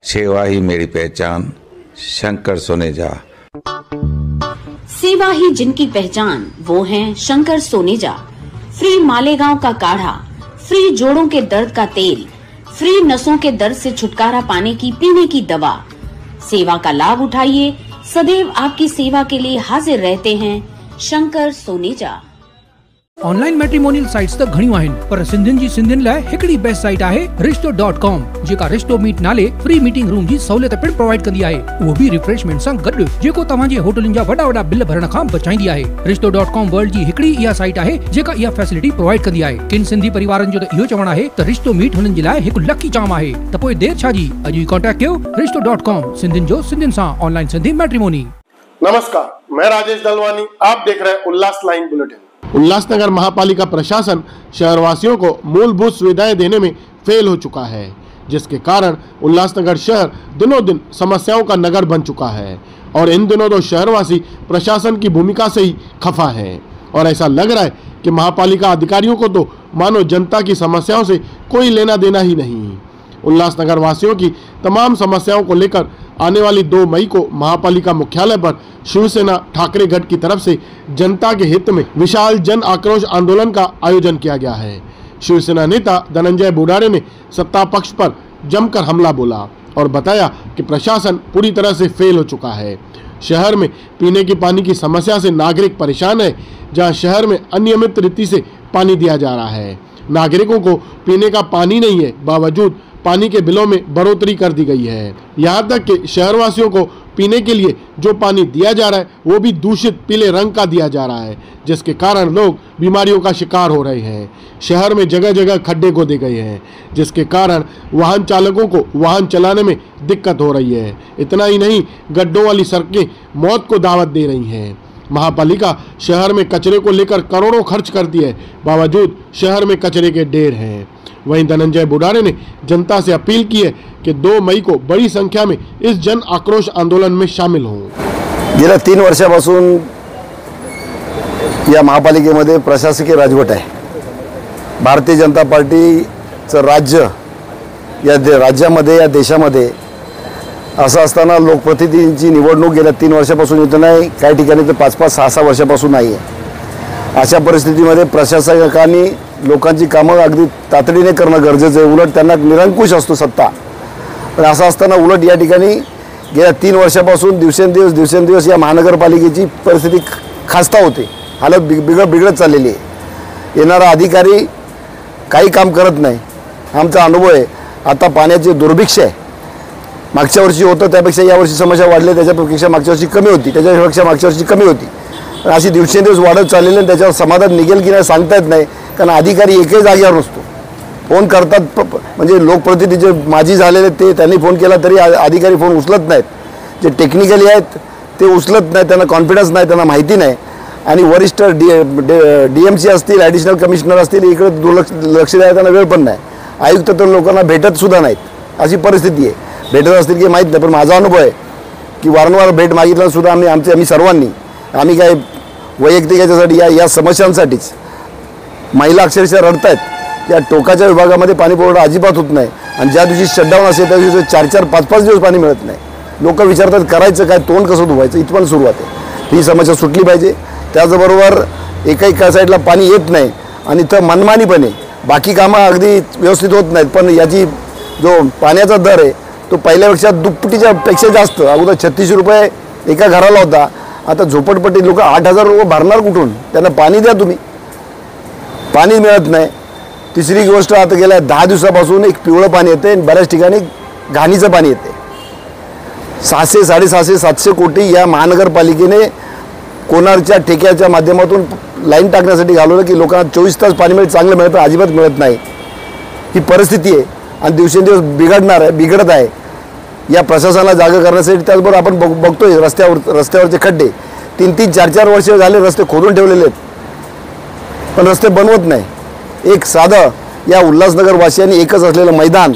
सेवा ही मेरी पहचान, शंकर सोनेजा। सेवा ही जिनकी पहचान, वो हैं शंकर सोनेजा। फ्री मालेगांव का काढ़ा, फ्री जोड़ों के दर्द का तेल, फ्री नसों के दर्द से छुटकारा पाने की पीने की दवा। सेवा का लाभ उठाइए, सदैव आपकी सेवा के लिए हाजिर रहते हैं Shankar Soneja. Online matrimonial sites त घणियूं आहिनि, पर सिंधियुनि जी सिंधियुनि लाइ हिकड़ी बेस्ट साइट आहे risto.com, जेका रिश्तो मीट नाले फ्री मीटिंग रूम जी सहूलियत पिण प्रोवाइड कंदी आहे, उहो भी रिफ्रेशमेंट सां गॾु, जेको तव्हां जे होटलनि जा वॾा बिल भरण खां बचाईंदी आहे। risto.com वर्ल्ड जी हिकड़ी इहा साइट आहे जेका इहा फैसिलिटी प्रोवाइड कंदी आहे। किन सिंधी परिवारनि जो त इहो चवणु आहे त रिश्तो मीट हुननि जे लाइ हिकु लकी चाम आहे, त पोइ देर छा जी, अॼु ई कांटेक्ट कयो risto.com, सिंधियुनि जो सिंधियुनि सां ऑनलाइन सिंधी मैट्रिमोनी। नमस्कार, मैं राजेश दलवानी, आप देख रहे हैं उल्लास लाइन बुलेटिन। उल्लासनगर महापालिका प्रशासन शहरवासियों को मूलभूत सुविधाएं देने में फेल हो चुका है, जिसके कारण उल्लासनगर शहर दिनों दिन समस्याओं का नगर बन चुका है और इन दिनों तो शहरवासी प्रशासन की भूमिका से ही खफा है और ऐसा लग रहा है कि महापालिका अधिकारियों को तो मानो जनता की समस्याओं से कोई लेना देना ही नहीं। उल्लासनगर वासियों की तमाम समस्याओं को लेकर आने वाली 2 मई को महापालिका मुख्यालय पर शिवसेना ठाकरे गठ की तरफ से जनता के हित में विशाल जन आक्रोश आंदोलन का आयोजन किया गया है। शिवसेना नेता धनंजय बुडारे ने सत्ता पक्ष पर जमकर हमला बोला और बताया कि प्रशासन पूरी तरह से फेल हो चुका है। शहर में पीने की पानी की समस्या से नागरिक परेशान है, जहां शहर में अनियमित रीति से पानी दिया जा रहा है। नागरिकों को पीने का पानी नहीं है, बावजूद पानी के बिलों में बढ़ोतरी कर दी गई है। यहाँ तक कि शहरवासियों को पीने के लिए जो पानी दिया जा रहा है वो भी दूषित पीले रंग का दिया जा रहा है, जिसके कारण लोग बीमारियों का शिकार हो रहे हैं। शहर में जगह जगह खड्डे खोदे गए हैं, जिसके कारण वाहन चालकों को वाहन चलाने में दिक्कत हो रही है। इतना ही नहीं, गड्ढों वाली सड़कें मौत को दावत दे रही हैं। महापालिका शहर में कचरे को लेकर करोड़ों खर्च करती है, बावजूद शहर में कचरे के ढेर हैं। वहीं धनंजय बुडारे ने जनता से अपील की है कि 2 मई को बड़ी संख्या में इस जन आक्रोश आंदोलन में शामिल हों। गेल्या 3 वर्षापासून या महापालिकेमध्ये प्रशासकीय राजवट आहे। भारतीय जनता पार्टीचं राज्य या राज्यामध्ये या देशामध्ये असं असताना लोकप्रतिनिधींची निवडणूक गेल्या 3 वर्षापासून येत नाही, काही ठिकाणी तर 5-5, 6-6 वर्षापासून नाही आहे। अशा परिस्थितीमध्ये प्रशासकांनी लोकांची कामं अगदी तातडीने करणं गरजेचं आहे। उलट त्यांना निरंकुश असतो सत्ता, पण असं असताना उलट या ठिकाणी गेल्या 3 वर्षापासून दिवसेंदिवस या महानगरपालिकेची परिस्थिती खास्ता होते, हालत बिघडत चाललेली आहे। येणारा अधिकारी काही काम करत नाही। आमचा अनुभव आहे, आता पाण्याचे दुर्भिक्ष आहे। मागच्या वर्षी होतं त्यापेक्षा यावर्षी समस्या वाढली, त्याच्यापेक्षा मागच्या वर्षी कमी होती, त्याच्यापेक्षा मागच्या वर्षी कमी होती। अशी दिवसेंदिवस वाढत चाललेली आहे, त्याच्यावर समाधान निघेल की नाही सांगता येत नाही, कारण अधिकारी एकही जागेवर नसतो। फोन करतात, म्हणजे लोकप्रतिनिधी जे माजी झालेले त्यांनी फोन केला तरी अधिकारी फोन उचलत नाहीत। जे टेक्निकली आहेत ते उचलत नाहीत, त्यांना कॉन्फिडन्स नाही, त्यांना माहिती नाही। आणि वरिष्ठ DMC असतील, ॲडिशनल कमिशनर असतील, इकडे लक्ष द्यायला त्यांना वेळ पण नाही। आयुक्त तर लोकांना भेटत सुद्धा नाहीत, अशी परिस्थिती आहे। भेटत असतील की माहीत नाही, पण माझा अनुभव आहे की वारंवार भेट मागितल्यानं सुद्धा आम्ही सर्वांनी काय वैयक्तिक याच्यासाठी या समस्यांसाठीच महिला अक्षरशः रडतायत। या टोकाच्या विभागामध्ये पाणी पुरवठा अजिबात होत नाही आणि ज्या दिवशी शटडाऊन असेल त्या दिवशी 4-4, 5-5 दिवस पाणी मिळत नाही। लोक विचारतात करायचं काय, तोंड कसं धुवायचं, इथपर्यंत सुरुवात आहे। ही समस्या सुटली पाहिजे। त्याचबरोबर एका साईडला पाणी येत नाही आणि इथं मनमानीपणे बाकी कामं अगदी व्यवस्थित होत नाहीत, पण याची जो पाण्याचा दर आहे तो पहिल्यापेक्षा दुप्पटीच्या पेक्षा जास्त। अगोदर 36 रुपये एका घराला होता, आता झोपडपट्टी लोक 8,000 रुपये भरणार कुठून? त्यांना पाणी द्या तुम्ही, पाणी मिळत नाही। तिसरी गोष्ट, आता गेल्या 10 दिवसापासून एक पिवळं पाणी येते, बऱ्याच ठिकाणी घाणीचं पाणी येते। 600, 750, 700 कोटी या महानगरपालिकेने कोणाच्या ठेक्याच्या माध्यमातून लाईन टाकण्यासाठी घालवलं की लोकांना 24 तास पाणी मिळेल, चांगलं मिळतं, अजिबात मिळत नाही। ही परिस्थिती आहे आणि दिवसेंदिवस बिघडत आहे। या प्रशासनाला जागा करण्यासाठी त्याचबरोबर आपण बघतोय रस्त्यावरचे खड्डे 3-3, 4-4 वर्ष झाले रस्ते खोदून ठेवलेले आहेत, पण रस्ते बनवत नाही। एक साधं या उल्हासनगर वासियांनी एकच असलेलं मैदान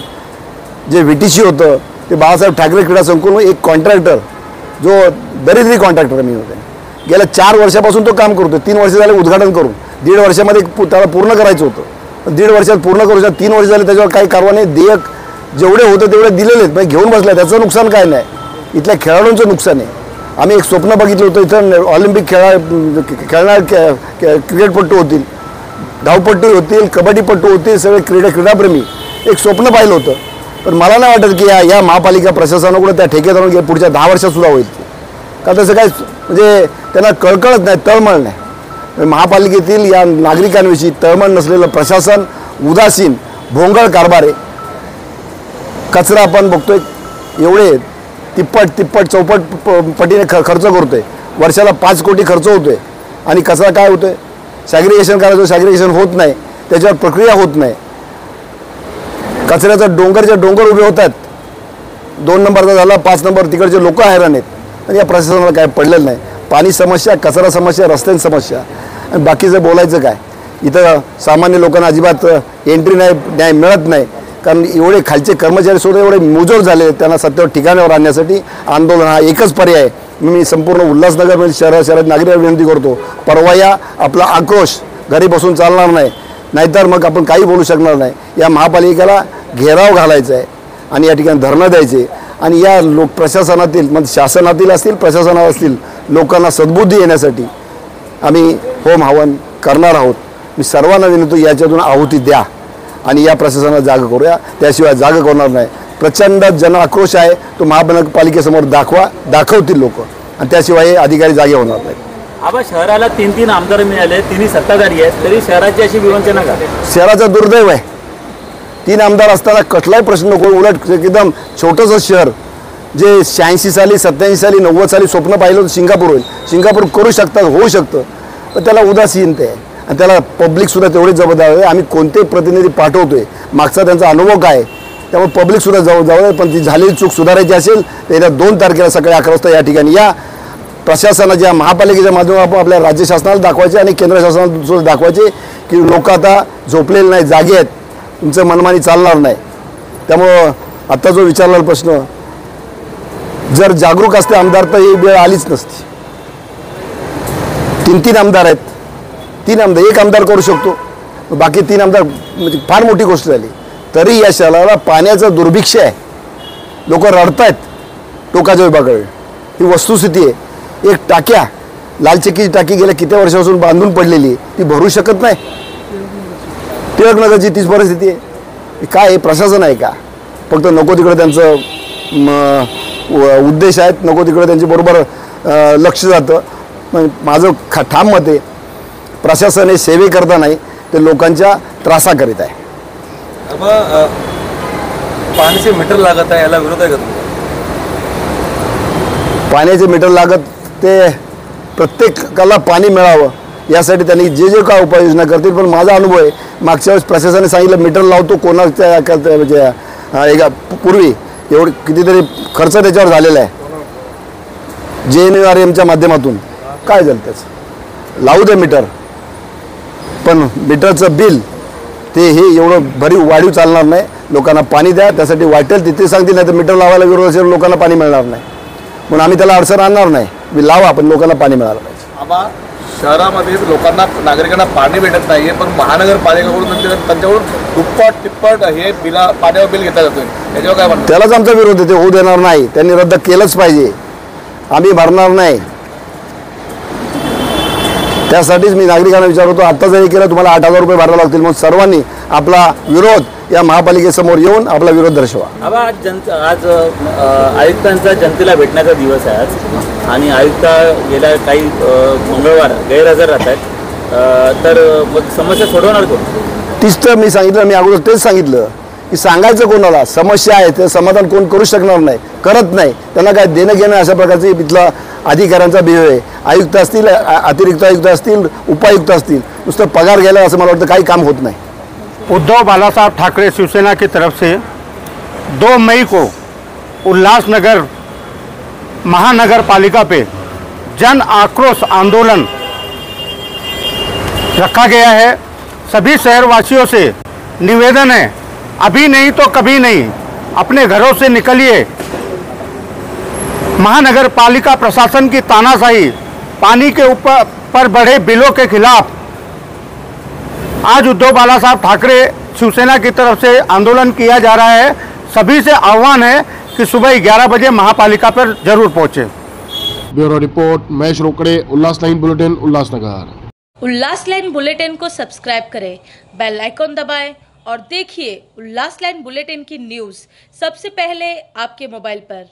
जे VTC होतं ते बाळासाहेब ठाकरे क्रीडा संकुल, एक कॉन्ट्रॅक्टर जो दरिद्री कॉन्ट्रॅक्टर मी होते, गेल्या 4 वर्षापासून तो काम करतो। 3 वर्ष झाले उद्घाटन करून, 1.5 वर्षामध्ये त्याला पूर्ण करायचं होतं, 1.5 वर्षात पूर्ण करू शकतो। 3 वर्ष झाले त्याच्यावर काही कारवाई नाही। देयक जेवढे होतं तेवढे दिलेले आहेत, घेऊन बसले, त्याचं नुकसान काय नाही, इथल्या खेळाडूंचं नुकसान आहे. आम्ही एक स्वप्न बघितलं होतं, इथं ऑलिम्पिक खेळणार क्रिकेटपटू होतील, धावपट्टू होतील, कबड्डीपटू होतील, सगळे क्रीडाप्रेमी एक स्वप्न पाहिलं होतं. पण मला नाही वाटत की या महापालिका प्रशासनाकडून त्या ठेकेदारांना पुढच्या 10 वर्षात सुद्धा होईल, का तसं काय म्हणजे त्यांना कळकळत नाही, तळमळ नाही. महापालिकेतील या नागरिकांविषयी तळमळ नसलेलं प्रशासन, उदासीन भोंगळ कारभार आहे. कचरा आपण बघतोय, एवढे तिप्पट चौपट पटीने खर्च करतोय, वर्षाला 5 कोटी खर्च होतोय, आणि कचरा काय होतोय, सॅग्रिगेशन करायचं, सॅग्रिगेशन होत नाही, त्याच्यावर प्रक्रिया होत नाही, कचऱ्याचा डोंगर उभे होत आहेत. 2 नंबरचा झाला, 5 नंबर तिकडचे लोक हैराण आहेत, आणि या प्रशासनाला काय पडलेलं नाही. पाणी समस्या, कचरा समस्या, रस्त्यांची समस्या, आणि बाकीचं बोलायचं काय. इथं सामान्य लोकांना अजिबात एंट्री न्याय मिळत नाही, कारण एवढे खालचे कर्मचारी सुद्धा एवढे मुजोर झाले, त्यांना सत्तेवर ठिकाणावर आणण्यासाठी आंदोलन हा एकच पर्याय. मी संपूर्ण उल्हासनगरमध्ये शहरात नागरिकांना विनंती करतो, परवा या आपला आक्रोश घरी बसून चालणार नाही, नाहीतर मग आपण काही बोलू शकणार नाही. या महापालिकेला घेराव घालायचा आहे आणि या ठिकाणी धरणं द्यायचे, आणि या प्रशासनातील म्हणजे शासनातील असतील, प्रशासनात असतील लोकांना सद्बुद्धी येण्यासाठी आम्ही होम हवन करणार आहोत. मी सर्वांना विनंती, याच्यातून आहुती द्या आणि या प्रशासनाला जाग करूया, त्याशिवाय जाग करणार नाही. प्रचंड जन आक्रोश आहे, तो महापालिकेसमोर दाखवतील लोक, आणि त्याशिवाय हे अधिकारी जागे होणार नाहीत. आबा, शहराला 3 आमदार मिळाले, 3 सत्ताधारी आहेत, तरी शहराची अशी विवंचना का? शहराचं दुर्दैव आहे. 3 आमदार असताना कसलाही प्रश्न नको, उलट एकदम छोटंसं शहर जे 86 साली 87 साली 90 साली स्वप्न पाहिलं होतं सिंगापूर होईल, सिंगापूर करू शकतात, होऊ शकतं, पण त्याला उदासीनता आहे, आणि त्याला पब्लिकसुद्धा तेवढीच जबाबदार आहे. आम्ही कोणते प्रतिनिधी पाठवतोय, मागचा त्यांचा अनुभव काय, त्यामुळे पब्लिकसुद्धा जबाबदार. पण ती झालेली चूक सुधारायची असेल तर येत्या 2 तारखेला सकाळी 11 वाजता या ठिकाणी या प्रशासनाच्या महापालिकेच्या माध्यमातून आपल्या राज्य शासनाला दाखवायचे आणि केंद्र शासनाला सुद्धा दाखवायचे की लोक आता झोपलेले नाही, जागे आहेत, तुमचं मनमानी चालणार नाही. त्यामुळं आत्ता जो विचारलेला प्रश्न, जर जागरूक असते आमदार तर ही वेळ आलीच नसती. 3 आमदार आहेत, 3 आमदार, एक आमदार करू शकतो, बाकी 3 आमदार म्हणजे फार मोठी गोष्ट झाली. तरी या शहराला पाण्याचं दुर्भिक्ष आहे, लोक रडत आहेत टोकाच्या विभागाकडे, ही वस्तुस्थिती आहे. एक टाक्या, लालचक्कीची टाकी गेल्या किती वर्षापासून बांधून पडलेली, ती भरू शकत नाही. टिळकनगरची तीच परिस्थिती आहे. काय हे प्रशासन आहे का? फक्त नको तिकडे त्यांचं उद्देश आहेत, नको तिकडे त्यांच्या बरोबर लक्ष जातं. माझं ठाम मत आहे, प्रशासन हे सेवेकरता नाही, ते लोकांच्या त्रासा करीत आहे. पाण्याचे मीटर लागत आहे, याला विरोध आहे का? पाण्याचे मीटर लागत, ते प्रत्येकाला पाणी मिळावं यासाठी त्यांनी जे काय उपाययोजना करतील. पण माझा अनुभव आहे, मागच्या वेळेस प्रशासनाने सांगितलं मीटर लावतो, कोणाच्या म्हणजे एका पूर्वी एवढं कितीतरी खर्च त्याच्यावर झालेला आहे. JNRMच्या माध्यमातून काय झालं त्याचं, लावू दे मीटर, पण मीटरचं बिल ते हे एवढं भरीव वाढीव चालणार नाही. लोकांना पाणी द्या, त्यासाठी वाटेल तिथे सांगतील, नाही तर मीटर लावायला विरोध असेल लोकांना पाणी मिळणार नाही. म्हणून आम्ही त्याला अडचण आणणार नाही, मी लावा, आपण लोकांना पाणी मिळालं पाहिजे. आम्हा शहरामध्ये लोकांना नागरिकांना पाणी भेटत नाही आहे, पण महानगरपालिकेकडून त्यांच्याकडून दुप्पट तिप्पट हे पाण्यावर बिल घेतलं जातं, याच्यावर काय म्हणतात? त्यालाच आमचा विरोध आहे, ते होऊ देणार नाही, त्यांनी रद्द केलंच पाहिजे, आम्ही भरणार नाही. त्यासाठीच मी नागरिकांना विचारतो, आत्ता जरी केलं तुम्हाला 8,000 रुपये भरावे लागतील, मग सर्वांनी आपला विरोध या महापालिकेसमोर येऊन आपला विरोध दर्शवा. आज आयुक्तांचा जनतेला भेटण्याचा दिवस आहे आज, आणि आयुक्त गेल्या काही मंगळवार गैरहजर राहत आहेत, तर मग समस्या सोडवणार कोण? तीच तर मी सांगितलं, मी अगोदर तेच सांगितलं की सांगायचं कोणाला, समस्या आहे ते समाधान कोण करू शकणार नाही, करत नाही, त्यांना काय देणं घेणं अशा प्रकारचे इथला अधिकाऱ्यांचा बिहेव आहे. आयुक्त असतील, अतिरिक्त आयुक्त असतील, उपायुक्त असतील, नुसतं पगार घ्यायला असं मला वाटतं काही काम होत नाही. उद्धव बालासाहब ठाकरे शिवसेना की तरफ से 2 मई को उल्लासनगर महानगर पालिका पे जन आक्रोश आंदोलन रखा गया है. सभी शहरवासियों से निवेदन है, अभी नहीं तो कभी नहीं, अपने घरों से निकलिए. महानगर पालिका प्रशासन की तानाशाही, पानी के ऊपर पर बढ़े बिलों के खिलाफ आज उद्धव बालासाहब ठाकरे शिवसेना की तरफ से आंदोलन किया जा रहा है. सभी से आह्वान है कि सुबह 11 बजे महापालिका पर जरूर पहुंचे। ब्यूरो रिपोर्ट महेश रोकड़े, उल्लास लाइन बुलेटिन, उल्लासनगर। उल्लास लाइन बुलेटिन को सब्सक्राइब करें, बेल आइकॉन दबाएं और देखिए उल्लास लाइन बुलेटिन की न्यूज़ सबसे पहले आपके मोबाइल पर।